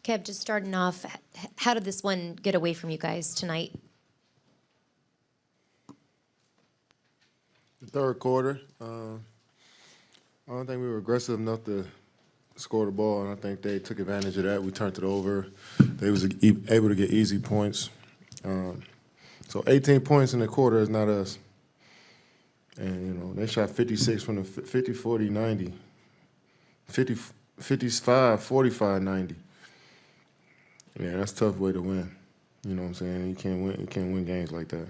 Kev, just starting off, how did this one get away from you guys tonight? The third quarter, I don't think we were aggressive enough to score the ball, and I think they took advantage of that. We turned it over. They was able to get easy points. So 18 points in the quarter is not us. And, you know, they shot 56 from the 50, 40, 90. 50, 55, 45, 90. Yeah, that's a tough way to win. You know what I'm saying? You can't win games like that.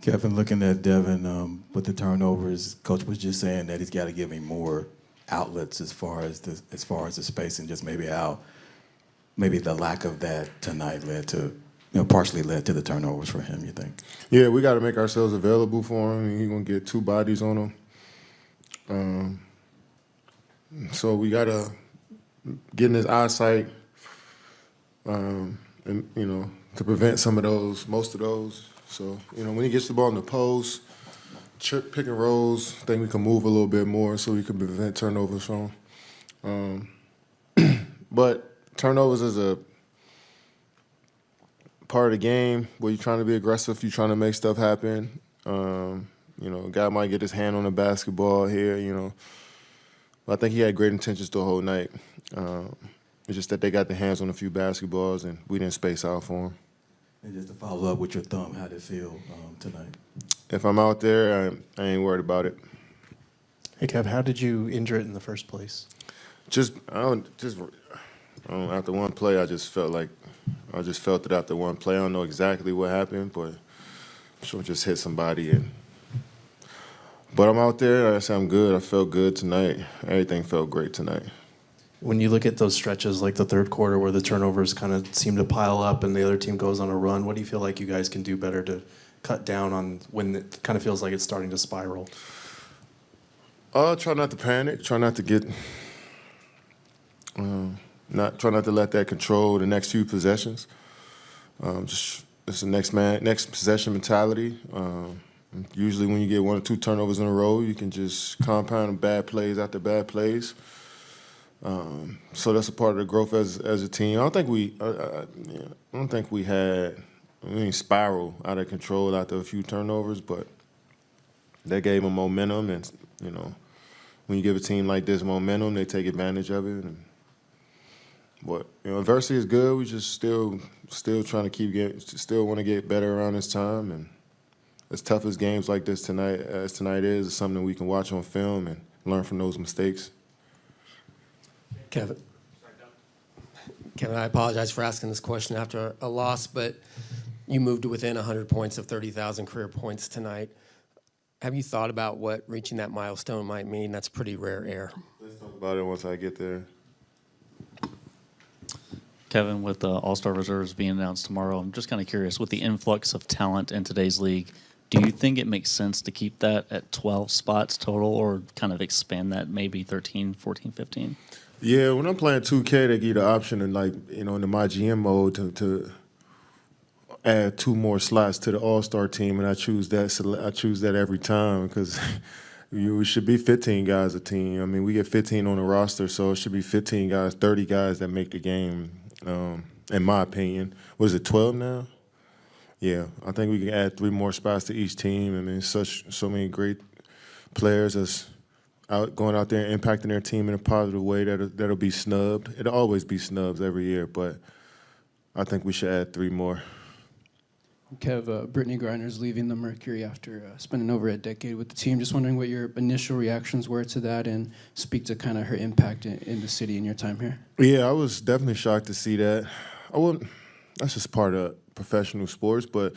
Kevin, looking at Devin with the turnovers, Coach was just saying that he's got to give him more outlets as far as the space, and just maybe how the lack of that tonight partially led to the turnovers for him. You think? Yeah, we got to make ourselves available for him. He's gonna get two bodies on him. So we got to get in his eyesight, and you know, to prevent most of those. So, you know, when he gets the ball in the post, pick and rolls, I think we can move a little bit more so we can prevent turnovers from him. But turnovers is a part of the game where you're trying to be aggressive, you're trying to make stuff happen. You know, a guy might get his hand on the basketball here, you know. But I think he had great intentions the whole night. It's just that they got their hands on a few basketballs and we didn't space out for them. And just to follow up with your thumb, how did it feel tonight? If I'm out there, I ain't worried about it. Hey, Kev, how did you injure it in the first place? After one play, I just felt it after one play. I don't know exactly what happened, but I'm sure it just hit somebody. But I'm out there. Like I said, I'm good. I felt good tonight. Everything felt great tonight. When you look at those stretches like the third quarter where the turnovers kind of seem to pile up and the other team goes on a run, what do you feel like you guys can do better to cut down on when it kind of feels like it's starting to spiral? Try not to panic. Try not to get try not to let that control the next few possessions. Just it's the next possession mentality. Usually when you get one or two turnovers in a row, you can just compound bad plays after bad plays. So that's a part of the growth as a team. I don't think we spiral out of control after a few turnovers, but that gave them momentum. And you know, when you give a team like this momentum, they take advantage of it. But you know, adversity is good. We just still trying to still want to get better around this time. And as tough as games like this tonight is, it's something we can watch on film and learn from those mistakes. Kevin, I apologize for asking this question after a loss, but you moved to within 100 points of 30,000 career points tonight. Have you thought about what reaching that milestone might mean? That's pretty rare air. Let's talk about it once I get there. Kevin, with the All-Star reserves being announced tomorrow, I'm just kind of curious, with the influx of talent in today's league, do you think it makes sense to keep that at 12 spots total or kind of expand that maybe 13, 14, 15? Yeah, when I'm playing 2K, they give you the option in in the My GM mode to add 2 more slots to the All-Star team, and I choose that every time because we should be 15 guys a team. I mean, we get 15 on the roster, so it should be 15 guys, 30 guys that make the game, in my opinion. What is it, 12 now? Yeah, I think we can add 3 more spots to each team. I mean, so many great players that's going out there and impacting their team in a positive way that'll be snubbed. It'll always be snubs every year, but I think we should add 3 more. Kev, Brittany Griner's leaving the Mercury after spending over a decade with the team. Just wondering what your initial reactions were to that and speak to kind of her impact in the city in your time here. Yeah, I was definitely shocked to see that. That's just part of professional sports, but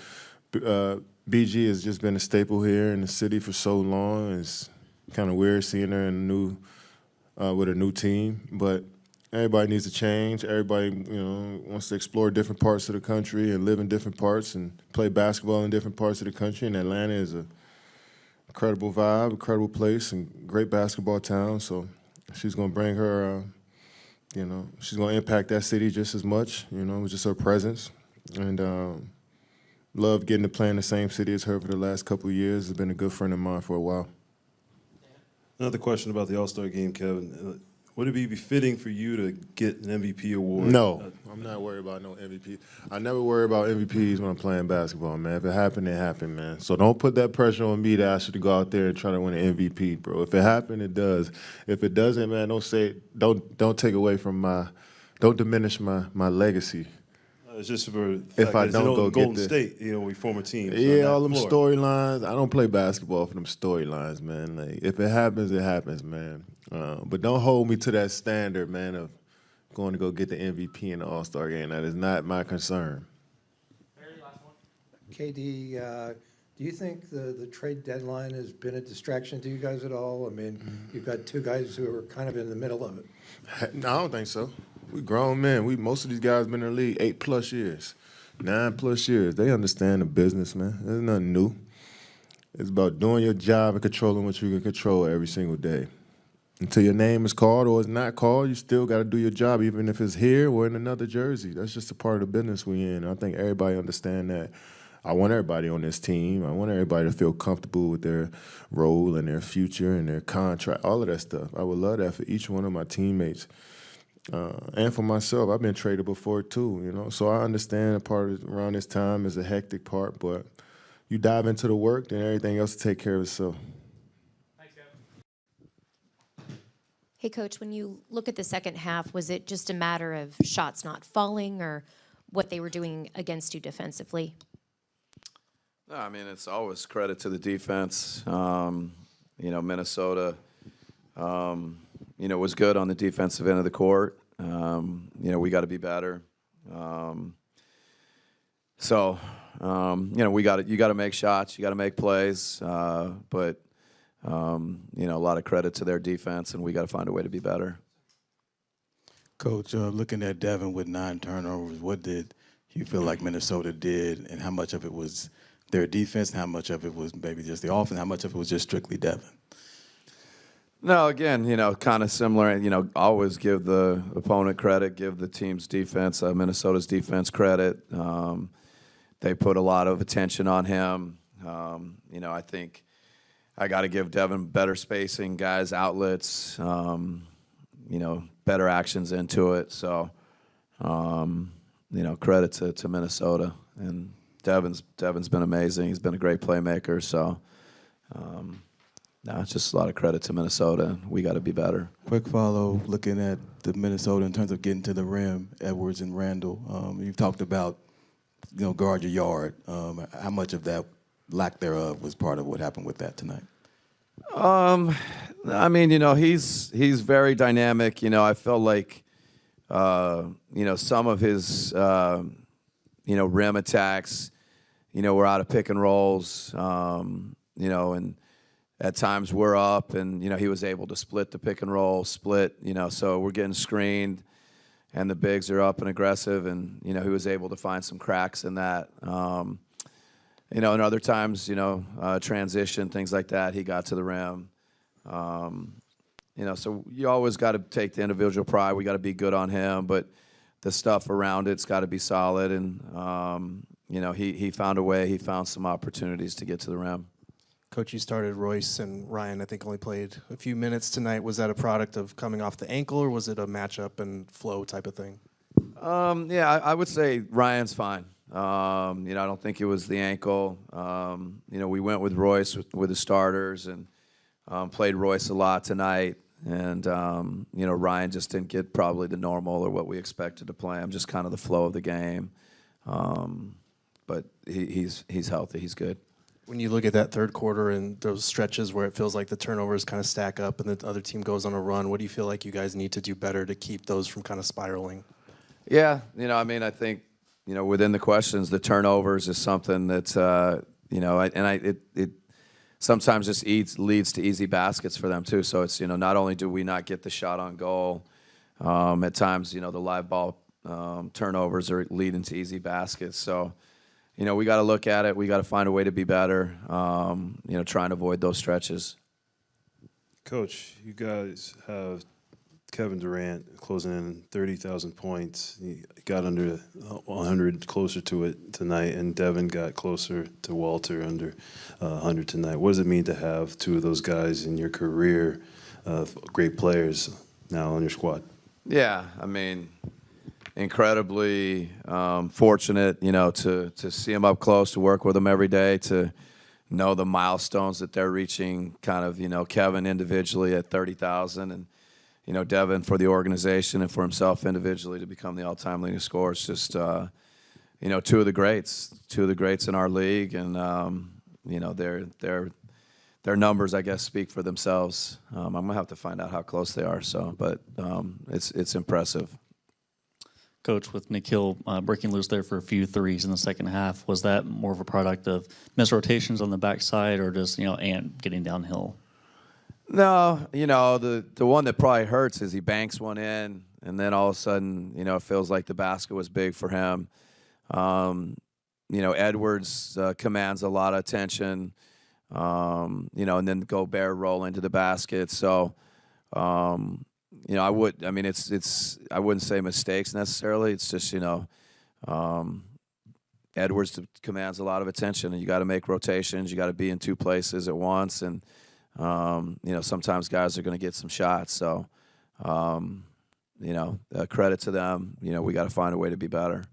BG has just been a staple here in the city for so long. It's kind of weird seeing her with a new team, but everybody needs to change. Everybody, wants to explore different parts of the country and live in different parts and play basketball in different parts of the country. And Atlanta is an incredible vibe, incredible place, and great basketball town. So she's going to bring her, she's going to impact that city just as much, with just her presence. And love getting to play in the same city as her for the last couple of years. Has been a good friend of mine for a while. Another question about the All-Star game, Kevin. Would it be befitting for you to get an MVP award? No, I'm not worried about no MVP. I never worry about MVPs when I'm playing basketball, man. If it happened, it happened, man. So don't put that pressure on me to ask you to go out there and try to win an MVP, bro. If it happened, it does. If it doesn't, man, don't take away from don't diminish my legacy. It's just for the If fact I that, don't go Golden get the- State, we former teams. on Yeah, that all them floor. storylines. I don't play basketball for them storylines, man. Like, if it happens, it happens, man. But don't hold me to that standard, man, of going to go get the MVP in the All-Star game. That is not my concern. KD, do you think the trade deadline has been a distraction to you guys at all? I mean, you've got two guys who are kind of in the middle of it. No, I don't think so. We grown men. Most of these guys been in the league 8+ years, 9+ years. They understand the business, man. There's nothing new. It's about doing your job and controlling what you can control every single day. Until your name is called or it's not called, you still got to do your job, even if it's here or in another jersey. That's just a part of the business we in. I think everybody understand that. I want everybody on this team. I want everybody to feel comfortable with their role and their future and their contract, all of that stuff. I would love that for each one of my teammates. And for myself, I've been traded before too, So I understand a part of around this time is a hectic part, but you dive into the work, then everything else will take care of itself. Hey, Coach, when you look at the second half, was it just a matter of shots not falling or what they were doing against you defensively? No, I mean, it's always credit to the defense. Minnesota, was good on the defensive end of the court. We got to be better. You got to make shots. You got to make plays. But a lot of credit to their defense, and we got to find a way to be better. Coach, looking at Devin with 9 turnovers, what did you feel like Minnesota did, and how much of it was their defense, and how much of it was maybe just the offense, how much of it was just strictly Devin? No, again, kind of similar. Always give the opponent credit, give the team's defense, Minnesota's defense credit. They put a lot of attention on him. I think I got to give Devin better spacing, guys, outlets, better actions into it. So, credit to Minnesota. And Devin's been amazing. He's been a great playmaker. So, it's just a lot of credit to Minnesota. We got to be better. Quick follow, looking at the Minnesota in terms of getting to the rim, Edwards and Randall. You've talked about, guard your yard. How much of that lack thereof was part of what happened with that tonight? He's very dynamic. I felt like, some of his, rim attacks, were out of pick and rolls, and at times we're up and, he was able to split the pick and roll, so we're getting screened and the bigs are up and aggressive and, he was able to find some cracks in that. And other times, transition, things like that, he got to the rim. So you always got to take the individual pride. We got to be good on him, but the stuff around it's got to be solid. And, he found a way. He found some opportunities to get to the rim. Coach, you started Royce and Ryan, I think, only played a few minutes tonight. Was that a product of coming off the ankle, or was it a matchup and flow type of thing? I would say Ryan's fine. I don't think it was the ankle. We went with Royce with the starters and played Royce a lot tonight. And, Ryan just didn't get probably the normal or what we expected to play him, just kind of the flow of the game. But he's healthy. He's good. When you look at that third quarter and those stretches where it feels like the turnovers kind of stack up and the other team goes on a run, what do you feel like you guys need to do better to keep those from kind of spiraling? Yeah, I think, within the questions, the turnovers is something that, it sometimes just leads to easy baskets for them too. So it's, not only do we not get the shot on goal, at times, the live ball turnovers are leading to easy baskets. So, we got to look at it. We got to find a way to be better, try and avoid those stretches. Coach, you guys have Kevin Durant closing in 30,000 points. He got under 100, closer to it tonight, and Devin got closer to Walter, under 100 tonight. What does it mean to have two of those guys in your career, great players, now on your squad? Yeah, I mean, incredibly fortunate, to see them up close, to work with them every day, to know the milestones that they're reaching, kind of, Kevin individually at 30,000 and, Devin for the organization and for himself individually to become the all-time leading scorer. It's just, two of the greats in our league, and, their numbers, I guess, speak for themselves. I'm going to have to find out how close they are, but it's impressive. Coach, with Nikhil breaking loose there for a few threes in the second half, was that more of a product of missed rotations on the backside or just, Ant getting downhill? No, the one that probably hurts is he banks one in, and then all of a sudden, it feels like the basket was big for him. Edwards commands a lot of attention, and then Gobert roll into the basket. So, I wouldn't say mistakes necessarily. It's just, Edwards commands a lot of attention, and you got to make rotations. You got to be in two places at once, and sometimes guys are going to get some shots. So, credit to them. We got to find a way to be better.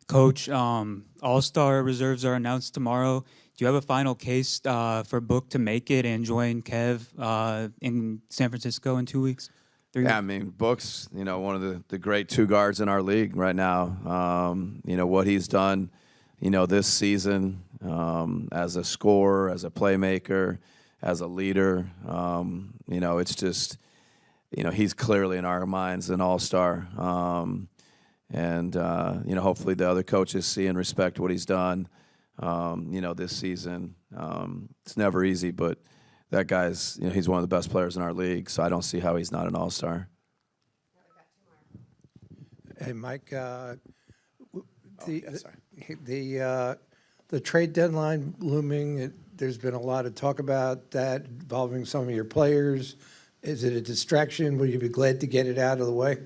Coach, All-Star reserves are announced tomorrow. Do you have a final case for Book to make it and join Kev in San Francisco in 2 weeks? 3 weeks? Yeah, I mean, Book's, one of the great two guards in our league right now. What he's done, this season as a scorer, as a playmaker, as a leader, it's just, he's clearly in our minds an all-star. Hopefully the other coaches see and respect what he's done, this season. It's never easy, but that guy's, he's one of the best players in our league, so I don't see how he's not an all-star. Hey, Mike, the trade deadline looming, there's been a lot of talk about that involving some of your players. Is it a distraction? Will you be glad to get it out of the way?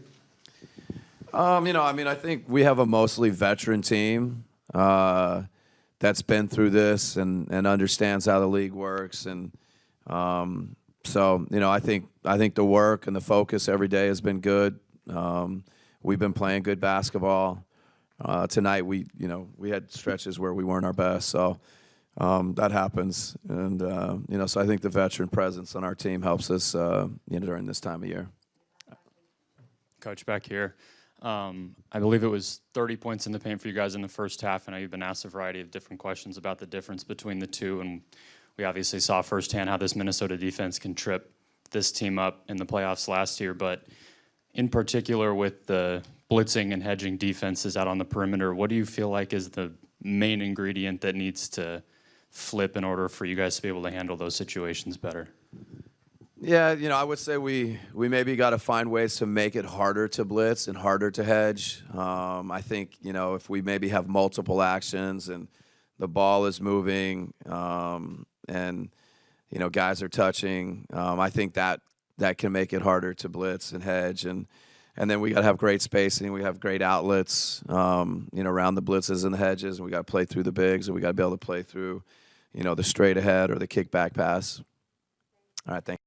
I think we have a mostly veteran team that's been through this and understands how the league works, and I think the work and the focus every day has been good. We've been playing good basketball. Tonight we had stretches where we weren't our best, so that happens, and so I think the veteran presence on our team helps us during this time of year. Coach, back here. I believe it was 30 points in the paint for you guys in the first half. I know you've been asked a variety of different questions about the difference between the two, and we obviously saw firsthand how this Minnesota defense can trip this team up in the playoffs last year. But in particular with the blitzing and hedging defenses out on the perimeter, what do you feel like is the main ingredient that needs to flip in order for you guys to be able to handle those situations better? Yeah, I would say we maybe got to find ways to make it harder to blitz and harder to hedge. I think, if we maybe have multiple actions and the ball is moving and, guys are touching, I think that can make it harder to blitz and hedge. And then we got to have great spacing. We have great outlets, around the blitzes and the hedges. And we got to play through the bigs, and we got to be able to play through, the straight ahead or the kickback pass. All right, thank you.